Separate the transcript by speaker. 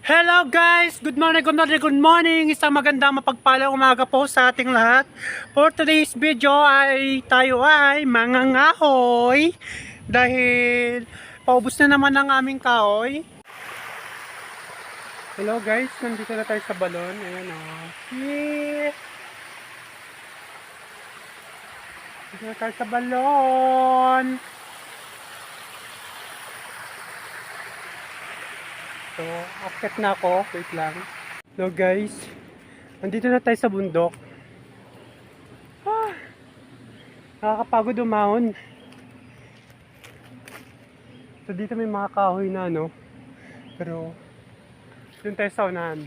Speaker 1: Hello guys! Good morning, good morning, good morning! Isang magandang mapagpalang umaga po sa ating lahat. For today's video ay tayo ay mangangahoy dahil paubos na naman ang aming kahoy. Hello guys, nandito na tayo sa balon. Ayan o. Yeah. Nandito na tayo sa balon. So, akit na ako. Wait lang. Hello guys. Nandito na tayo sa bundok. Nakakapagod umahon. So, dito may mga kahoy na, no? Pero, doon tayo sa unahan.